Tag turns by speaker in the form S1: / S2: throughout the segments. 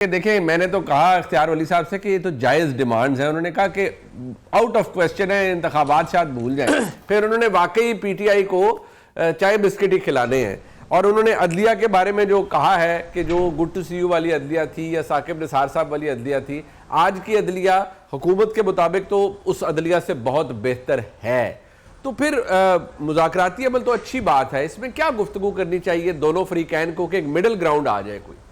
S1: देखें, मैंने तो कहा इख्तियार वली साहब से कि ये तो जायज़ डिमांड्स हैं। उन्होंने कहा कि आउट ऑफ क्वेश्चन है, इंतखाबात शायद भूल जाएं। फिर उन्होंने वाकई पीटीआई को चाय बिस्किट ही खिलाने हैं। और उन्होंने अदलिया के बारे में जो कहा है कि जो गुड टू सी यू वाली अदलिया थी या साकिब निसार साहब वाली अदलिया थी, आज की अदलिया हुकूमत के मुताबिक तो उस अदलिया से बहुत बेहतर है। तो फिर मुज़ाकराती अमल तो अच्छी बात है, इसमें क्या गुफ्तगू करनी चाहिए दोनों फ्रीकैन को कि एक मिडल ग्राउंड आ जाए कोई।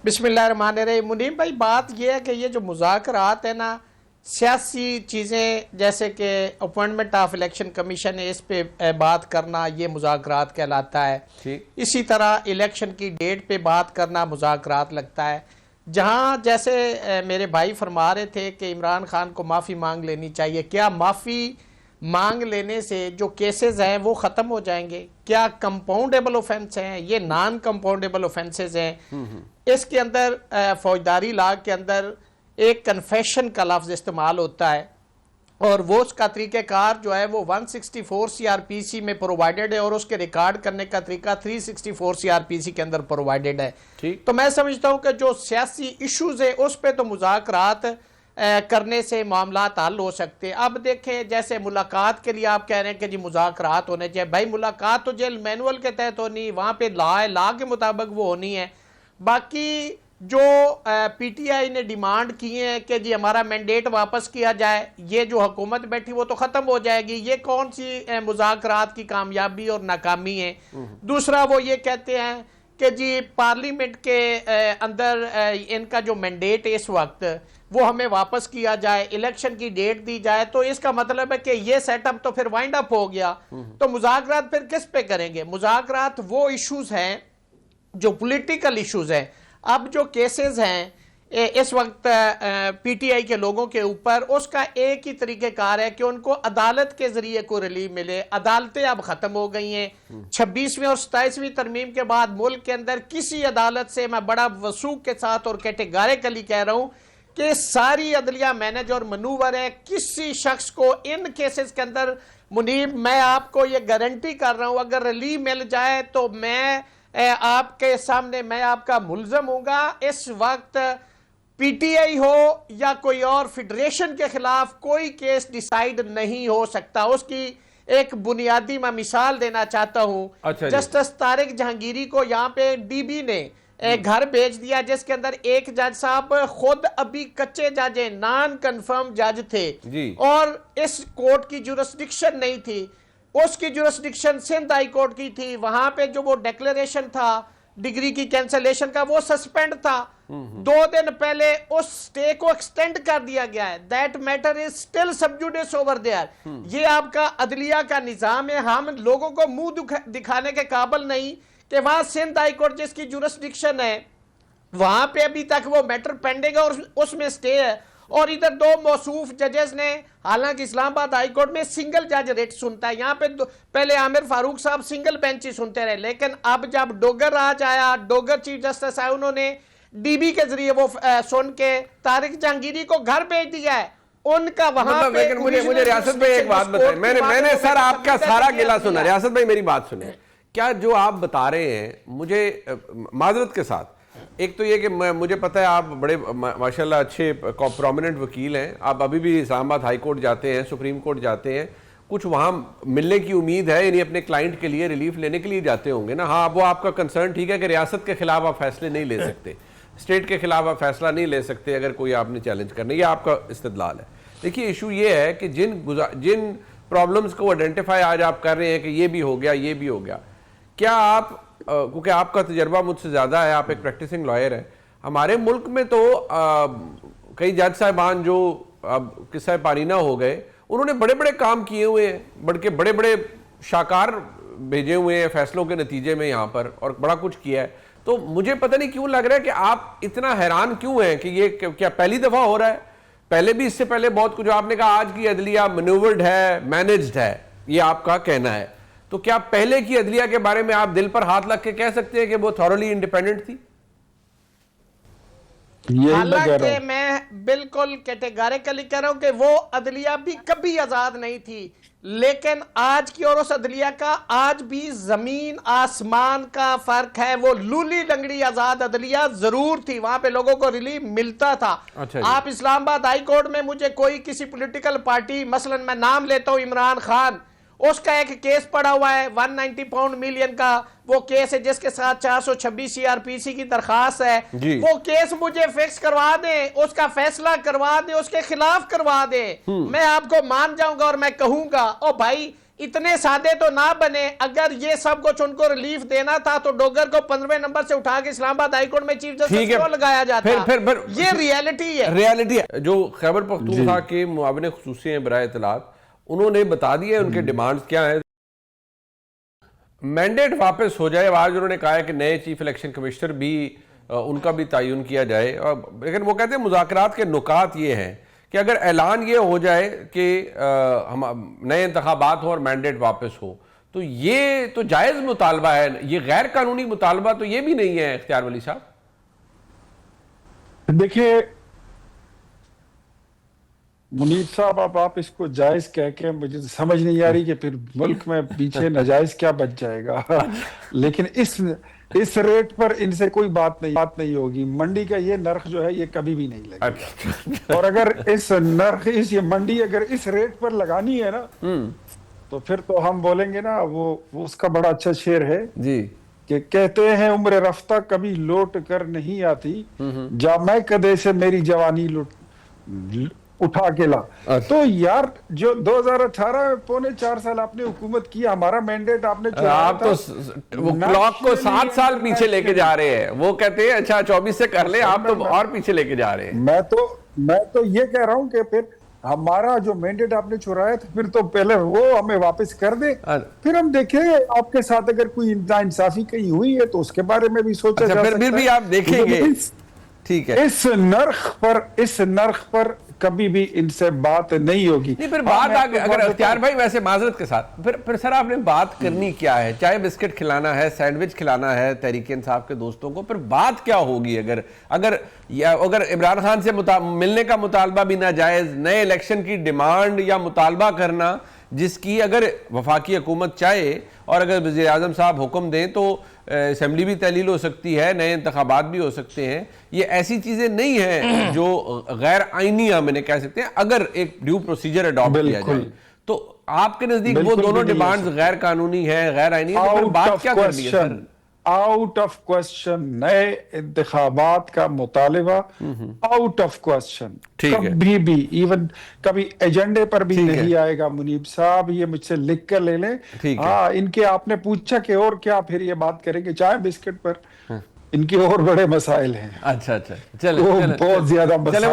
S2: बिस्मिल्लाहिर्रहमानिर्रहीम। मुनीम भाई, बात यह है कि ये जो मुज़ाकरात है ना, सियासी चीज़ें जैसे कि अपॉइंटमेंट ऑफ इलेक्शन कमीशन है, इस पे बात करना ये मुज़ाकरात कहलाता है। इसी तरह इलेक्शन की डेट पे बात करना मुज़ाकरात लगता है। जहाँ जैसे मेरे भाई फरमा रहे थे कि इमरान खान को माफ़ी मांग लेनी चाहिए, क्या माफ़ी मांग लेने से जो केसेस हैं वो ख़त्म हो जाएंगे? क्या कंपाउंडेबल ऑफेंस हैं? ये नॉन कंपाउंडेबल ऑफेंसेस हैं। इसके अंदर फौजदारी लॉ के अंदर एक कन्फेशन का लफ्ज़ इस्तेमाल होता है और वो उसका तरीक़ेकार जो है वो 164 सीआरपीसी में प्रोवाइडेड है और उसके रिकॉर्ड करने का तरीका 364 सीआरपीसी के अंदर प्रोवाइडेड है। तो मैं समझता हूँ कि जो सियासी इश्यूज़ है उस पर तो मुज़ाकरात करने से मामलात हल हो सकते हैं। अब देखें, जैसे मुलाकात के लिए आप कह रहे हैं कि जी मुज़ाकरात होने चाहिए। भाई मुलाकात तो जेल मैनुअल के तहत होनी, वहाँ पे लॉ है, लॉ के मुताबिक वो होनी है। बाकी जो पीटीआई ने डिमांड किए हैं कि जी हमारा मैंडेट वापस किया जाए, ये जो हुकूमत बैठी वो तो ख़त्म हो जाएगी, ये कौन सी मुज़ाकरात की कामयाबी और नाकामी है। दूसरा, वो ये कहते हैं कि जी पार्लियामेंट के अंदर इनका जो मैंडेट है इस वक्त वो हमें वापस किया जाए, इलेक्शन की डेट दी जाए। तो इसका मतलब है कि ये सेटअप तो फिर वाइंड अप हो गया। तो मुज़ाकरात फिर किस पे करेंगे? मुज़ाकरात वो इश्यूज हैं जो पॉलिटिकल इश्यूज हैं। अब जो केसेस हैं इस वक्त पीटीआई के लोगों के ऊपर, उसका एक ही तरीक़ेकार है कि उनको अदालत के जरिए को रिलीफ मिले। अदालतें अब ख़त्म हो गई हैं। 26वीं और 27वीं तरमीम के बाद मुल्क के अंदर किसी अदालत से, मैं बड़ा वसूख के साथ और कैटेगरिकली कह रहा हूँ कि सारी अदलिया मैनेज और मनूवर है। किसी शख्स को इन केसेस के अंदर, मुनीब मैं आपको ये गारंटी कर रहा हूँ, अगर रिलीफ मिल जाए तो मैं आपके सामने मैं आपका मुल्ज़म हूँगा। इस वक्त पीटीआई हो या कोई और फेडरेशन के खिलाफ कोई केस डिसाइड नहीं हो सकता। उसकी एक बुनियादी मैं मिसाल देना चाहता हूँ। जस्टिस तारिक जहांगीरी को यहाँ पे डीबी ने घर भेज दिया, जिसके अंदर एक जज साहब खुद अभी कच्चे जज हैं, नॉन कंफर्म जज थे और इस कोर्ट की जुरिस्डिक्शन नहीं थी। उसकी जुरिस्डिक्शन सिंध हाई कोर्ट की थी। वहां पे जो वो डिक्लेरेशन था डिग्री की कैंसलेशन का, वो सस्पेंड था। 2 दिन पहले उस स्टे को एक्सटेंड कर दिया गया है। दैट मैटर इज स्टिल सब जुडिस ओवर देयर। ये आपका अदलिया का निजाम है। हम लोगों को मुंह दिखाने के काबिल नहीं कि वहां सिंध हाई कोर्ट जिसकी जुरिस्डिक्शन है वहां पे अभी तक वो मैटर पेंडिंग है और उसमें स्टे है। और इधर 2 मौसूफ जजेस ने, हालांकि इस्लामाबाद हाई कोर्ट में सिंगल जज रेट सुनता है, यहाँ पे पहले आमिर फारूक साहब सिंगल बेंच ही सुनते रहे, लेकिन अब जब डोगर राज आया, डोगर चीफ जस्टिस आए, उन्होंने डीबी के जरिए वो सुन के तारिक जहांगीरी को घर भेज दिया है। उनका वहां पे
S1: लेकिन मुझे रियासत भाई एक बात बताएं, मैंने सर आपका सारा गिला सुना। रियासत भाई मेरी बात सुने, क्या जो आप बता रहे हैं, मुझे माजरत के साथ, एक तो ये कि मुझे पता है आप बड़े माशाल्लाह अच्छे प्रोमिनेंट वकील हैं, आप अभी भी इस्लामाबाद हाई कोर्ट जाते हैं, सुप्रीम कोर्ट जाते हैं, कुछ वहाँ मिलने की उम्मीद है, यानी अपने क्लाइंट के लिए रिलीफ लेने के लिए जाते होंगे ना। हाँ, वो आपका कंसर्न ठीक है कि रियासत के खिलाफ आप फैसले नहीं ले सकते, स्टेट के खिलाफ आप फैसला नहीं ले सकते अगर कोई आपने चैलेंज करना, ये आपका इस्तदलाल है। देखिए, इशू ये है कि जिन प्रॉब्लम्स को आइडेंटिफाई आज आप कर रहे हैं कि ये भी हो गया, ये भी हो गया, क्या आप, क्योंकि आपका तजर्बा मुझसे ज़्यादा है, आप एक प्रैक्टिसिंग लॉयर हैं, हमारे मुल्क में तो कई जज साहिबान जो अब किस्सा पारीना हो गए, उन्होंने बड़े बड़े काम किए हुए हैं, बड़े बड़े शाकार भेजे हुए हैं फैसलों के नतीजे में यहाँ पर, और बड़ा कुछ किया है। तो मुझे पता नहीं क्यों लग रहा है कि आप इतना हैरान क्यों हैं कि ये क्या पहली दफ़ा हो रहा है? पहले भी इससे पहले बहुत कुछ, आपने कहा आज की अदलिया मैन्यूवर्ड है, मैनेज्ड है, ये आपका कहना है, तो क्या पहले की अदलिया के बारे में आप दिल पर हाथ रख के कह सकते हैं कि वो थॉरली इंडिपेंडेंट थी?
S3: यही मैं कह रहा
S2: हालांकि
S3: हूं।
S2: मैं बिल्कुल कैटेगरिकली कह रहा हूं कि वो अदलिया भी कभी आजाद नहीं थी, लेकिन आज की और उस अदलिया का आज भी जमीन आसमान का फर्क है। वो लूली लंगड़ी आजाद अदलिया जरूर थी, वहां पे लोगों को रिलीफ मिलता था।
S1: अच्छा जी।
S2: आप इस्लामाबाद हाई कोर्ट में मुझे कोई किसी पॉलिटिकल पार्टी, मसलन मैं नाम लेता हूं इमरान खान, उसका एक केस पड़ा हुआ है 190 पाउंड मिलियन का, वो केस है जिसके साथ 426 सीआरपीसी की दरखास्त है,
S1: जी।
S2: वो केस मुझे फिक्स करवा दे, उसका फैसला करवा दे, उसके खिलाफ करवा दे, मैं आपको मान जाऊंगा और मैं कहूंगा ओ भाई इतने सादे तो ना बने। अगर ये सब कुछ उनको रिलीफ देना था तो डोगर को 15वें नंबर से उठा के इस्लामाबाद हाईकोर्ट में चीफ जस्टिस क्यों लगाया जाता?
S1: फिर
S2: ये रियलिटी है।
S1: रियलिटी है। जो खैबर पख्तूनख्वा के मुआविन खुसूसी हैं बराए इत्तलात, उन्होंने बता दिया उनके डिमांड्स क्या है। मैंडेट वापस हो जाए। आज उन्होंने कहा है कि नए चीफ इलेक्शन कमिश्नर भी उनका भी तयन किया जाए, लेकिन वो कहते हैं मुज़ाकरात के नुकात ये हैं कि अगर ऐलान ये हो जाए कि हम नए इंतखाबात हो और मैंडेट वापस हो तो ये तो जायज़ मुतालबा है, ये गैर कानूनी मुतालबा तो ये भी नहीं है इख्तियार वली साहब।
S3: देखिए मुनीब साहब, अब आप इसको जायज कह के मुझे तो समझ नहीं आ रही कि फिर मुल्क में पीछे नाजायज क्या बच जाएगा। लेकिन इस रेट पर इनसे कोई बात नहीं होगी। मंडी का ये नर्ख जो है ये कभी भी नहीं लगेगा। और अगर इस ये मंडी अगर इस रेट पर लगानी है ना तो फिर तो हम बोलेंगे ना, वो उसका बड़ा अच्छा शेर है
S1: जी
S3: कि कहते हैं उम्र रफ्ता कभी लौट कर नहीं आती, जा मैं कदे से मेरी जवानी उठा के ला। तो यार जो 2018 पौने 4 साल आपने हुकूमत की, हमारा मैंडेट आपने
S1: आप तो वो क्लॉक को 7 साल पीछे लेके जा रहे हैं। वो कहते हैं अच्छा 24 से कर ले, आप तो और पीछे लेके जा रहे हैं।
S3: मैं तो ये कह रहा हूं कि फिर हमारा जो मैंडेट आपने चुराया था फिर तो पहले वो हमें वापस कर दे, फिर हम देखेंगे आपके साथ अगर कोई इंसाफी कहीं हुई है तो उसके बारे में भी सोचा जा सकता है।
S1: फिर भी आप देखेंगे। ठीक है,
S3: इस नर्ख पर कभी भी इनसे बात नहीं होगी।
S1: नहीं फिर बात अगर इख्तियार भाई वैसे माजरत के साथ फिर सर आपने बात करनी क्या है? चाय बिस्किट खिलाना है, सैंडविच खिलाना है तहरीक इंसाफ के दोस्तों को, फिर बात क्या होगी? अगर इमरान खान से मिलने का मुतालबा भी नाजायज, नए इलेक्शन की डिमांड या मुतालबा करना जिसकी अगर वफाकी हुकूमत चाहे और अगर वज़ीर आज़म साहब हुक्म दें तो असम्बली भी तहलील हो सकती है, नए इंतखाबात भी हो सकते हैं। ये ऐसी चीज़ें नहीं हैं जो गैर आइनी हमने कह सकते हैं। अगर एक ड्यू प्रोसीजर अडॉप्ट किया जाए तो आपके नज़दीक वो दोनों डिमांड्स गैर कानूनी है, गैर आइनी है, तो फिर बात क्या करनी है सर?
S3: आउट ऑफ क्वेश्चन नए इंतखाबात का मुतालिबा, आउट ऑफ क्वेश्चन। कभी भी इवन कभी एजेंडे पर भी नहीं आएगा। मुनीब साहब ये मुझसे लिख कर ले लें। हाँ, इनके आपने पूछा कि और क्या फिर ये बात करेंगे चाय बिस्किट पर, इनके और बड़े मसाइल हैं।
S1: अच्छा चले
S3: बहुत ज्यादा मसाइल।